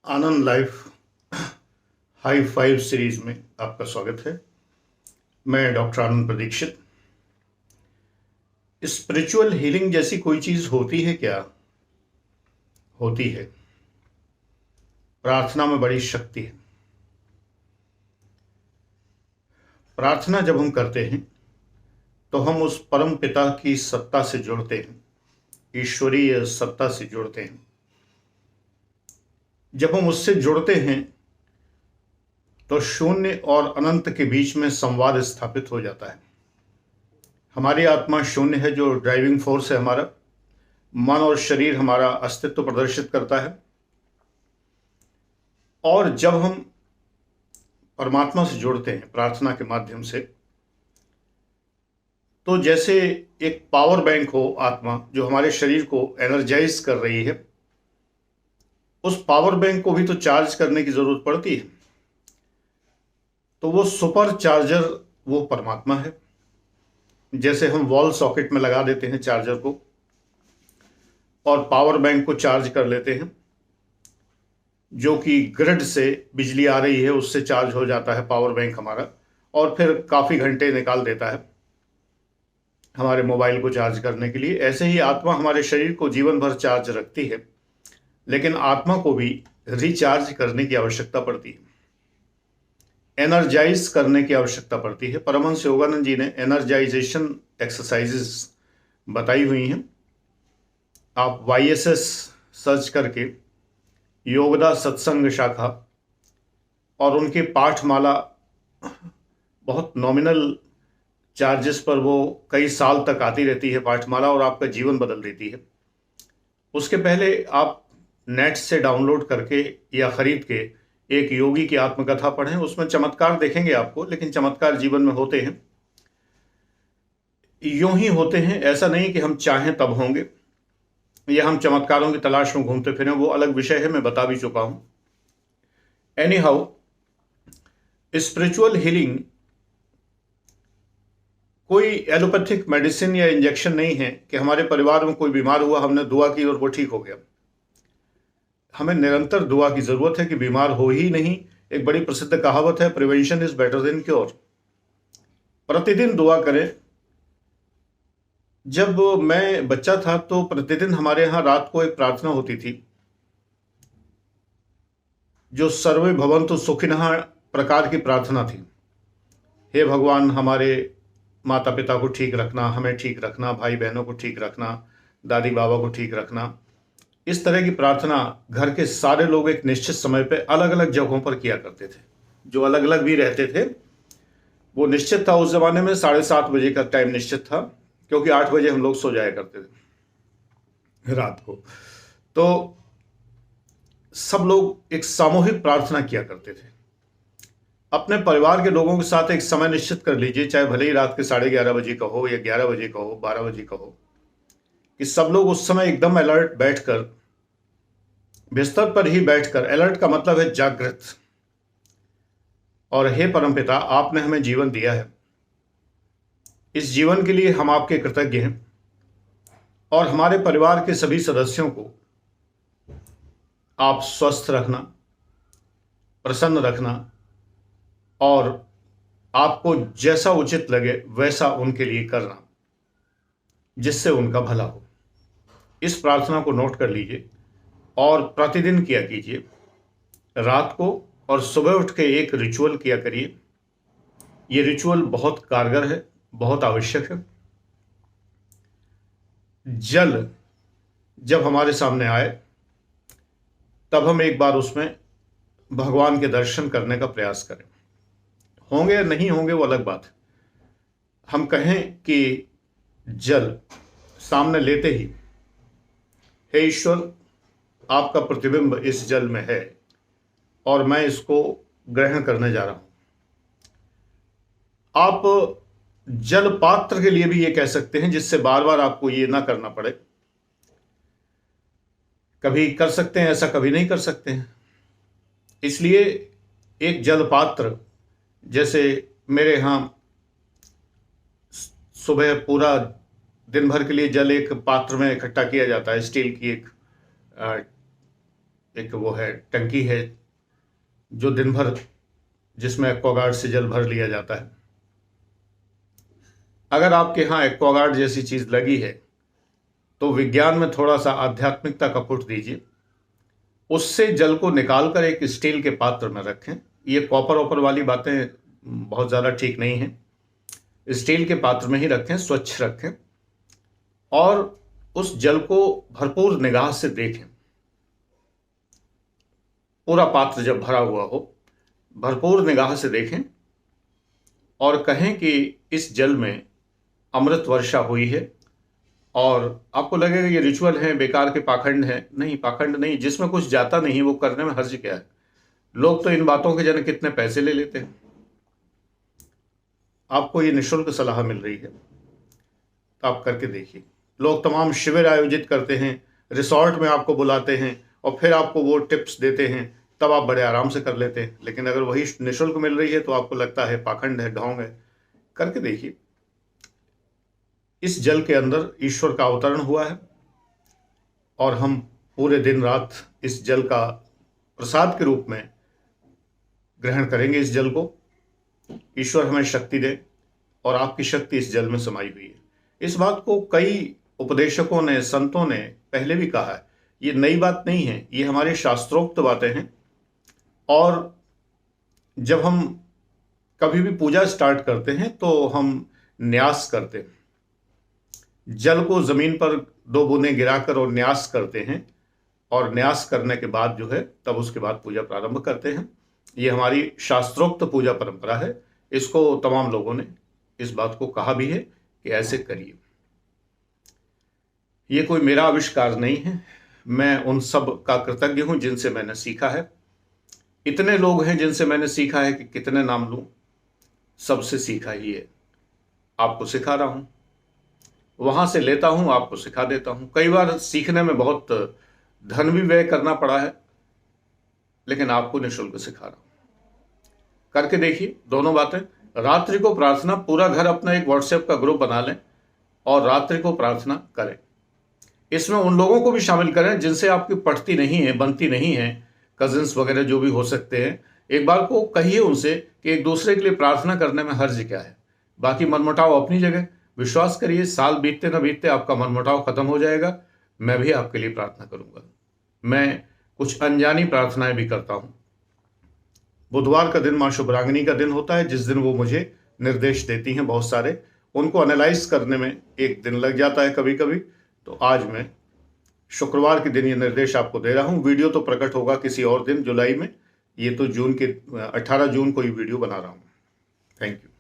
आनंद life high five series में आपका स्वागत है। मैं डॉक्टर आनंद प्रदीक्षित। स्पिरिचुअल हीलिंग जैसी कोई चीज होती है क्या? होती है। प्रार्थना में बड़ी शक्ति है। प्रार्थना जब हम करते हैं तो हम उस परम पिता की सत्ता से जुड़ते हैं, ईश्वरीय सत्ता से जुड़ते हैं। जब हम उससे जुड़ते हैं तो शून्य और अनंत के बीच में संवाद स्थापित हो जाता है। हमारी आत्मा शून्य है, जो ड्राइविंग फोर्स है हमारा। मन और शरीर हमारा अस्तित्व प्रदर्शित करता है। और जब हम परमात्मा से जुड़ते हैं प्रार्थना के माध्यम से, तो जैसे एक पावर बैंक हो आत्मा, जो हमारे शरीर को एनर्जाइज कर रही है, उस पावर बैंक को भी तो चार्ज करने की जरूरत पड़ती है। तो वो सुपर चार्जर वो परमात्मा है। जैसे हम वॉल सॉकेट में लगा देते हैं चार्जर को और पावर बैंक को चार्ज कर लेते हैं, जो कि ग्रिड से बिजली आ रही है उससे चार्ज हो जाता है पावर बैंक हमारा, और फिर काफ़ी घंटे निकाल देता है हमारे मोबाइल को चार्ज करने के लिए। ऐसे ही आत्मा हमारे शरीर को जीवन भर चार्ज रखती है, लेकिन आत्मा को भी रिचार्ज करने की आवश्यकता पड़ती है, एनर्जाइज करने की आवश्यकता पड़ती है। परमहंस योगानंद जी ने एनर्जाइजेशन एक्सरसाइजेस बताई हुई हैं। आप YSS सर्च करके योगदा सत्संग शाखा, और उनकी पाठमाला बहुत नॉमिनल चार्जेस पर वो कई साल तक आती रहती है पाठमाला, और आपका जीवन बदल देती है। उसके पहले आप नेट से डाउनलोड करके या खरीद के एक योगी की आत्मकथा पढ़ें। उसमें चमत्कार देखेंगे आपको, लेकिन चमत्कार जीवन में होते हैं, यूं ही होते हैं। ऐसा नहीं कि हम चाहें तब होंगे, या हम चमत्कारों की तलाश में घूमते फिरें, वो अलग विषय है, मैं बता भी चुका हूं। एनी हाउ, स्पिरिचुअल हीलिंग कोई एलोपैथिक मेडिसिन या इंजेक्शन नहीं है कि हमारे परिवार में कोई बीमार हुआ, हमने दुआ की और वो ठीक हो गया। हमें निरंतर दुआ की जरूरत है कि बीमार हो ही नहीं। एक बड़ी प्रसिद्ध कहावत है, prevention is better than cure. प्रतिदिन दुआ करें। जब मैं बच्चा था तो प्रतिदिन हमारे यहाँ रात को एक प्रार्थना होती थी, जो सर्वे भवन्तु सुखिनः प्रकार की प्रार्थना थी। हे भगवान, हमारे माता पिता को ठीक रखना, हमें ठीक रखना, भाई बहनों को ठीक रखना, दादी बाबा को ठीक रखना। इस तरह की प्रार्थना घर के सारे लोग एक निश्चित समय पे अलग अलग जगहों पर किया करते थे। जो अलग अलग भी रहते थे, वो निश्चित था। उस जमाने में 7:30 बजे का टाइम निश्चित था, क्योंकि 8 बजे हम लोग सो जाया करते थे रात को। तो सब लोग एक सामूहिक प्रार्थना किया करते थे। अपने परिवार के लोगों के साथ एक समय निश्चित कर लीजिए, चाहे भले ही रात के 11:30 बजे का हो, या 11 बजे का हो, 12 बजे का हो, कि सब लोग उस समय एकदम अलर्ट बैठकर, बिस्तर पर ही बैठकर, अलर्ट का मतलब है जागृत, और हे परमपिता, आपने हमें जीवन दिया है, इस जीवन के लिए हम आपके कृतज्ञ हैं, और हमारे परिवार के सभी सदस्यों को आप स्वस्थ रखना, प्रसन्न रखना, और आपको जैसा उचित लगे वैसा उनके लिए करना, जिससे उनका भला हो। इस प्रार्थना को नोट कर लीजिए और प्रतिदिन किया कीजिए रात को, और सुबह उठ के एक रिचुअल किया करिए। ये रिचुअल बहुत कारगर है, बहुत आवश्यक है। जल जब हमारे सामने आए, तब हम एक बार उसमें भगवान के दर्शन करने का प्रयास करें। होंगे या नहीं होंगे वो अलग बात है। हम कहें कि जल सामने लेते ही, हे ईश्वर, आपका प्रतिबिंब इस जल में है और मैं इसको ग्रहण करने जा रहा हूं। आप जल पात्र के लिए भी ये कह सकते हैं, जिससे बार बार आपको ये ना करना पड़े। कभी कर सकते हैं ऐसा, कभी नहीं कर सकते हैं। इसलिए एक जल पात्र, जैसे मेरे यहाँ सुबह पूरा दिन भर के लिए जल एक पात्र में इकट्ठा किया जाता है, स्टील की एक एक वो है टंकी है जो दिन भर जिसमें एक्वागार्ड से जल भर लिया जाता है। अगर आपके यहाँ एक्वागार्ड जैसी चीज लगी है तो विज्ञान में थोड़ा सा आध्यात्मिकता का पुट दीजिए, उससे जल को निकालकर एक स्टील के पात्र में रखें। ये कॉपर ऑपर वाली बातें बहुत ज़्यादा ठीक नहीं हैं। स्टील के पात्र में ही रखें, स्वच्छ रखें और उस जल को भरपूर निगाह से देखें। पूरा पात्र जब भरा हुआ हो भरपूर निगाह से देखें और कहें कि इस जल में अमृत वर्षा हुई है। और आपको लगेगा ये रिचुअल है, बेकार के पाखंड है। नहीं, पाखंड नहीं, जिसमें कुछ जाता नहीं वो करने में हर्ज क्या है। लोग तो इन बातों के जन कितने पैसे ले लेते हैं। आपको ये निःशुल्क सलाह मिल रही है तो आप करके देखिए। लोग तमाम शिविर आयोजित करते हैं, रिसोर्ट में आपको बुलाते हैं और फिर आपको वो टिप्स देते हैं, तब आप बड़े आराम से कर लेते हैं। लेकिन अगर वही निःशुल्क मिल रही है तो आपको लगता है पाखंड है, ढोंग है। करके देखिए। इस जल के अंदर ईश्वर का अवतरण हुआ है और हम पूरे दिन रात इस जल का प्रसाद के रूप में ग्रहण करेंगे। इस जल को ईश्वर हमें शक्ति दे और आपकी शक्ति इस जल में समाई हुई है। इस बात को कई उपदेशकों ने, संतों ने पहले भी कहा है। ये नई बात नहीं है, ये हमारे शास्त्रोक्त बातें हैं। और जब हम कभी भी पूजा स्टार्ट करते हैं तो हम न्यास करते हैं, जल को जमीन पर 2 बूंदें गिराकर और न्यास करते हैं और न्यास करने के बाद जो है तब उसके बाद पूजा प्रारंभ करते हैं। ये हमारी शास्त्रोक्त पूजा परंपरा है। इसको तमाम लोगों ने इस बात को कहा भी है कि ऐसे करिए। ये कोई मेरा आविष्कार नहीं है, मैं उन सब का कृतज्ञ हूं जिनसे मैंने सीखा है। इतने लोग हैं जिनसे मैंने सीखा है कि कितने नाम लूं, सबसे सीखा ही है। आपको सिखा रहा हूं, वहां से लेता हूं, आपको सिखा देता हूं। कई बार सीखने में बहुत धन भी व्यय करना पड़ा है, लेकिन आपको निःशुल्क सिखा रहा हूं। करके देखिए दोनों बातें। रात्रि को प्रार्थना, पूरा घर अपना एक व्हाट्सएप का ग्रुप बना लें और रात्रि को प्रार्थना करें। इसमें उन लोगों को भी शामिल करें जिनसे आपकी पटती नहीं है, बनती नहीं है, कजिन्स वगैरह जो भी हो सकते हैं। एक बार को कहिए उनसे कि एक दूसरे के लिए प्रार्थना करने में हर्ज क्या है। बाकी मनमुटाव अपनी जगह। विश्वास करिए, साल बीतते न बीतते आपका मनमुटाव खत्म हो जाएगा। मैं भी आपके लिए प्रार्थना करूंगा। मैं कुछ अनजानी प्रार्थनाएं भी करता हूं। बुधवार का दिन मां शुभरांगिनी का दिन होता है, जिस दिन वो मुझे निर्देश देती हैं बहुत सारे। उनको एनालाइज करने में एक दिन लग जाता है कभी कभी। तो आज मैं शुक्रवार के दिन ये निर्देश आपको दे रहा हूं। वीडियो तो प्रकट होगा किसी और दिन जुलाई में। ये तो जून के 18 जून को ये वीडियो बना रहा हूं। Thank you.